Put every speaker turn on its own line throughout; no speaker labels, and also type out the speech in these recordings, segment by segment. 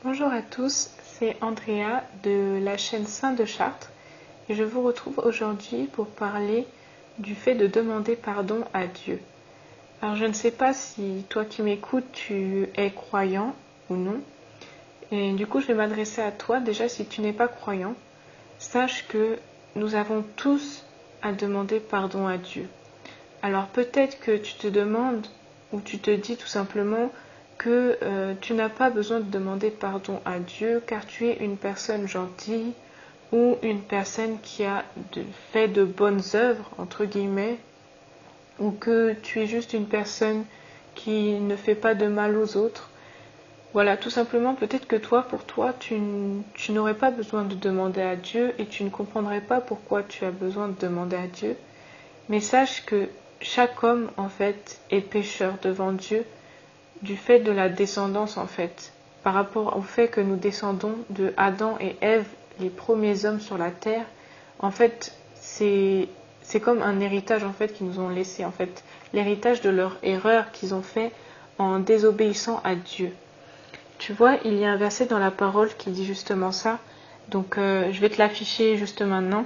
Bonjour à tous, c'est Andrea de la chaîne Saint de Chartres et je vous retrouve aujourd'hui pour parler du fait de demander pardon à Dieu. Alors je ne sais pas si toi qui m'écoutes tu es croyant ou non, et du coup je vais m'adresser à toi. Déjà, si tu n'es pas croyant, sache que nous avons tous à demander pardon à Dieu. Alors peut-être que tu te demandes ou tu te dis tout simplement que tu n'as pas besoin de demander pardon à Dieu car tu es une personne gentille ou une personne qui a fait de bonnes œuvres, entre guillemets, ou que tu es juste une personne qui ne fait pas de mal aux autres. Voilà, tout simplement, peut-être que pour toi, tu n'aurais pas besoin de demander à Dieu et tu ne comprendrais pas pourquoi tu as besoin de demander à Dieu. Mais sache que chaque homme, en fait, est pécheur devant Dieu du fait de la descendance, en fait. Par rapport au fait que nous descendons de Adam et Ève, les premiers hommes sur la terre, en fait, c'est comme un héritage, en fait, qu'ils nous ont laissé, en fait. L'héritage de leur erreur qu'ils ont fait en désobéissant à Dieu. Tu vois, il y a un verset dans la parole qui dit justement ça. Donc, je vais te l'afficher juste maintenant,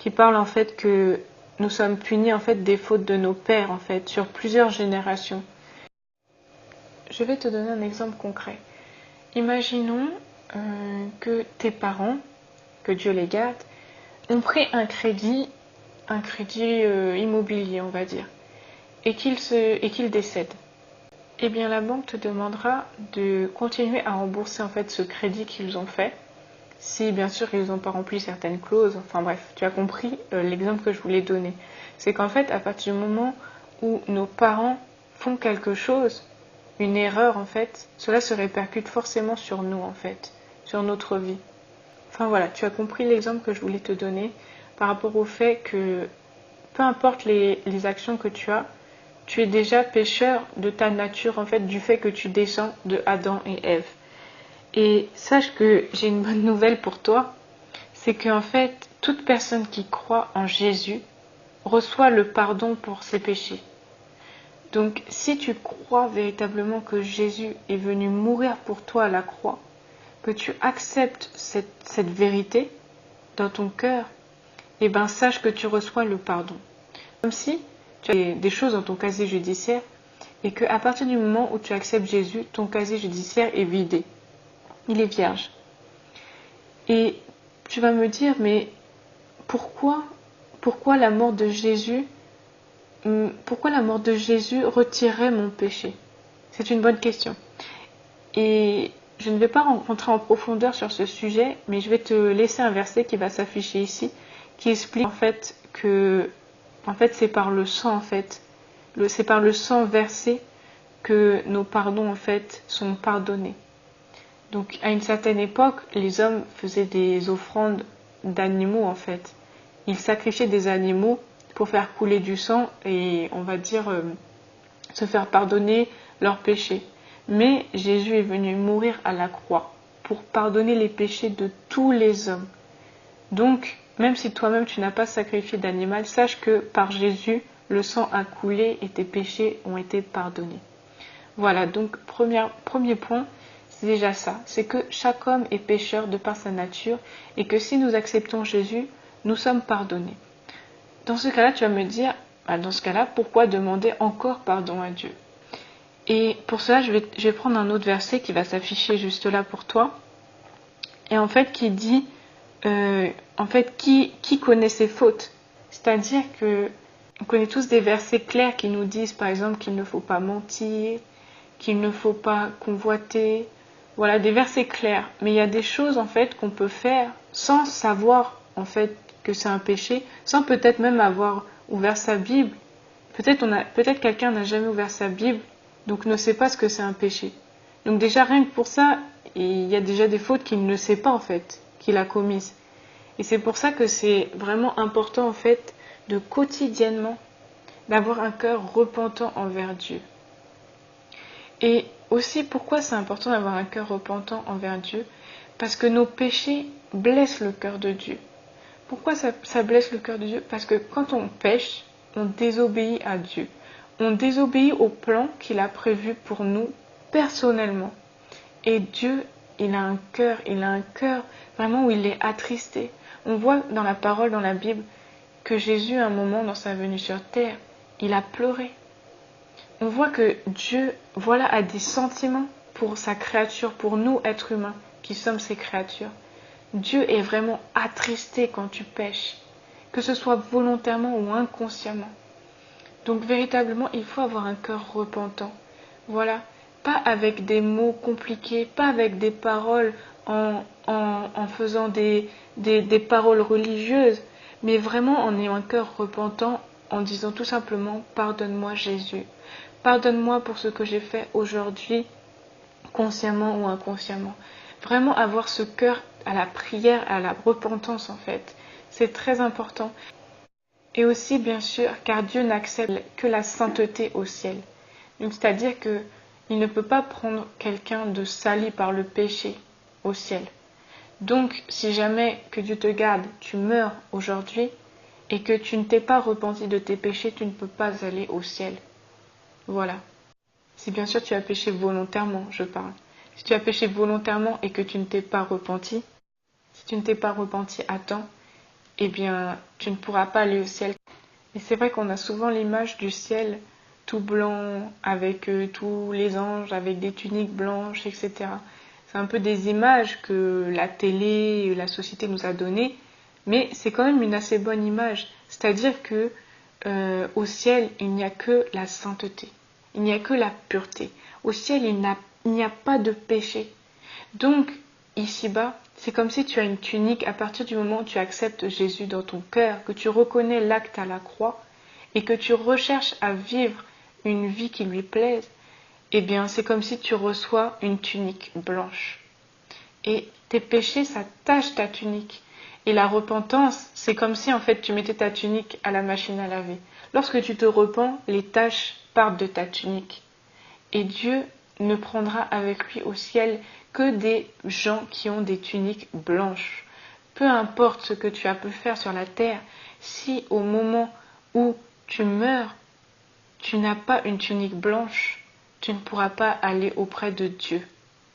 qui parle, en fait, que nous sommes punis, en fait, des fautes de nos pères, en fait, sur plusieurs générations. Je vais te donner un exemple concret. Imaginons que tes parents, que Dieu les garde, ont pris un crédit immobilier, on va dire, et qu'ils décèdent. Eh bien, la banque te demandera de continuer à rembourser en fait ce crédit qu'ils ont fait, si bien sûr ils n'ont pas rempli certaines clauses. Enfin bref, tu as compris l'exemple que je voulais donner. C'est qu'en fait, à partir du moment où nos parents font quelque chose, une erreur en fait, cela se répercute forcément sur nous en fait, sur notre vie. Enfin voilà, tu as compris l'exemple que je voulais te donner par rapport au fait que peu importe les actions que tu es déjà pécheur de ta nature en fait, du fait que tu descends de Adam et Ève. Et sache que j'ai une bonne nouvelle pour toi, c'est qu'en fait, toute personne qui croit en Jésus reçoit le pardon pour ses péchés. Donc, si tu crois véritablement que Jésus est venu mourir pour toi à la croix, que tu acceptes cette vérité dans ton cœur, eh bien, sache que tu reçois le pardon. Comme si tu as des choses dans ton casier judiciaire et qu'à partir du moment où tu acceptes Jésus, ton casier judiciaire est vidé. Il est vierge. Et tu vas me dire, mais pourquoi la mort de Jésus retirerait mon péché? C'est une bonne question. Et je ne vais pas rentrer en profondeur sur ce sujet, mais je vais te laisser un verset qui va s'afficher ici, qui explique en fait que c'est par le sang en fait, c'est par le sang versé que nos pardons en fait sont pardonnés. Donc à une certaine époque, les hommes faisaient des offrandes d'animaux en fait. Ils sacrifiaient des animaux pour faire couler du sang et on va dire se faire pardonner leurs péchés. Mais Jésus est venu mourir à la croix pour pardonner les péchés de tous les hommes. Donc, même si toi-même tu n'as pas sacrifié d'animal, sache que par Jésus, le sang a coulé et tes péchés ont été pardonnés. Voilà, donc premier point, c'est déjà ça, c'est que chaque homme est pécheur de par sa nature et que si nous acceptons Jésus, nous sommes pardonnés. Dans ce cas-là, tu vas me dire, pourquoi demander encore pardon à Dieu? Et pour cela, je vais prendre un autre verset qui va s'afficher juste là pour toi. Et en fait, qui dit, qui connaît ses fautes? C'est-à-dire que on connaît tous des versets clairs qui nous disent, par exemple, qu'il ne faut pas mentir, qu'il ne faut pas convoiter. Voilà, des versets clairs. Mais il y a des choses, en fait, qu'on peut faire sans savoir, en fait, que c'est un péché, sans peut-être même avoir ouvert sa Bible. Peut-être quelqu'un n'a jamais ouvert sa Bible, donc ne sait pas ce que c'est un péché. Donc déjà, rien que pour ça, il y a déjà des fautes qu'il ne sait pas, en fait, qu'il a commises. Et c'est pour ça que c'est vraiment important, en fait, de quotidiennement, d'avoir un cœur repentant envers Dieu. Et aussi, pourquoi c'est important d'avoir un cœur repentant envers Dieu? Parce que nos péchés blessent le cœur de Dieu. Pourquoi ça blesse le cœur de Dieu? Parce que quand on pêche, on désobéit à Dieu. On désobéit au plan qu'il a prévu pour nous personnellement. Et Dieu, il a un cœur vraiment où il est attristé. On voit dans la parole, dans la Bible, que Jésus, à un moment dans sa venue sur terre, il a pleuré. On voit que Dieu, voilà, a des sentiments pour sa créature, pour nous, êtres humains, qui sommes ses créatures. Dieu est vraiment attristé quand tu pèches, que ce soit volontairement ou inconsciemment. Donc véritablement, il faut avoir un cœur repentant. Voilà, pas avec des mots compliqués, pas avec des paroles en faisant des paroles religieuses, mais vraiment en ayant un cœur repentant, en disant tout simplement « Pardonne-moi Jésus, pardonne-moi pour ce que j'ai fait aujourd'hui, consciemment ou inconsciemment ». Vraiment avoir ce cœur à la prière, à la repentance en fait, c'est très important. Et aussi, bien sûr, car Dieu n'accepte que la sainteté au ciel. Donc, c'est-à-dire qu'il ne peut pas prendre quelqu'un de sali par le péché au ciel. Donc, si jamais, que Dieu te garde, tu meurs aujourd'hui et que tu ne t'es pas repenti de tes péchés, tu ne peux pas aller au ciel. Voilà. Si bien sûr tu as péché volontairement, je parle. Si tu as péché volontairement et que tu ne t'es pas repenti, si tu ne t'es pas repenti à temps, eh bien, tu ne pourras pas aller au ciel. Et c'est vrai qu'on a souvent l'image du ciel tout blanc, avec tous les anges, avec des tuniques blanches, etc. C'est un peu des images que la télé, la société nous a données, mais c'est quand même une assez bonne image. C'est-à-dire que au ciel, il n'y a que la sainteté, il n'y a que la pureté. Au ciel, il n'y a pas de péché. Donc, ici-bas, c'est comme si tu as une tunique à partir du moment où tu acceptes Jésus dans ton cœur, que tu reconnais l'acte à la croix et que tu recherches à vivre une vie qui lui plaise, eh bien c'est comme si tu reçois une tunique blanche. Et tes péchés, ça tache ta tunique. Et la repentance, c'est comme si en fait tu mettais ta tunique à la machine à laver. Lorsque tu te repens, les taches partent de ta tunique. Et Dieu ne prendra avec lui au ciel que des gens qui ont des tuniques blanches. Peu importe ce que tu as pu faire sur la terre, si au moment où tu meurs, tu n'as pas une tunique blanche, tu ne pourras pas aller auprès de Dieu,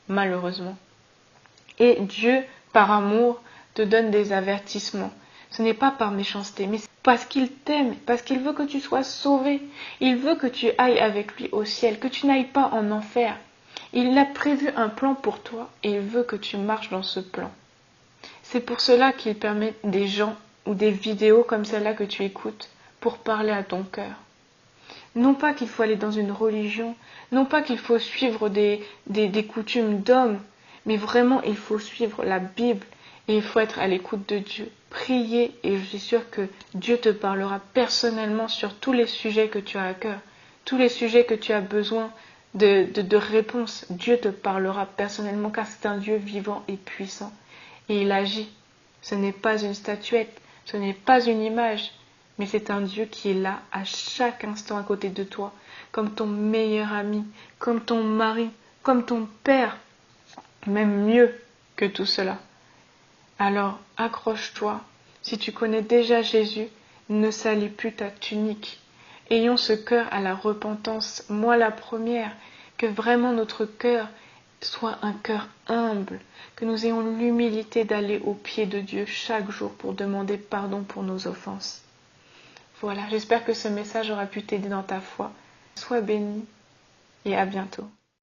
malheureusement. Et Dieu, par amour, te donne des avertissements. Ce n'est pas par méchanceté, mais parce qu'il t'aime, parce qu'il veut que tu sois sauvé. Il veut que tu ailles avec lui au ciel, que tu n'ailles pas en enfer. Il a prévu un plan pour toi et il veut que tu marches dans ce plan. C'est pour cela qu'il permet des gens ou des vidéos comme celle-là que tu écoutes pour parler à ton cœur. Non pas qu'il faut aller dans une religion, non pas qu'il faut suivre des coutumes d'hommes, mais vraiment il faut suivre la Bible et il faut être à l'écoute de Dieu. Prier et je suis sûre que Dieu te parlera personnellement sur tous les sujets que tu as à cœur, tous les sujets que tu as besoin de réponses. Dieu te parlera personnellement car c'est un Dieu vivant et puissant et il agit. Ce n'est pas une statuette, ce n'est pas une image, mais c'est un Dieu qui est là à chaque instant à côté de toi, comme ton meilleur ami, comme ton mari, comme ton père, même mieux que tout cela. Alors accroche-toi, si tu connais déjà Jésus, ne salis plus ta tunique. Ayons ce cœur à la repentance, moi la première, que vraiment notre cœur soit un cœur humble, que nous ayons l'humilité d'aller aux pieds de Dieu chaque jour pour demander pardon pour nos offenses. Voilà, j'espère que ce message aura pu t'aider dans ta foi. Sois béni et à bientôt.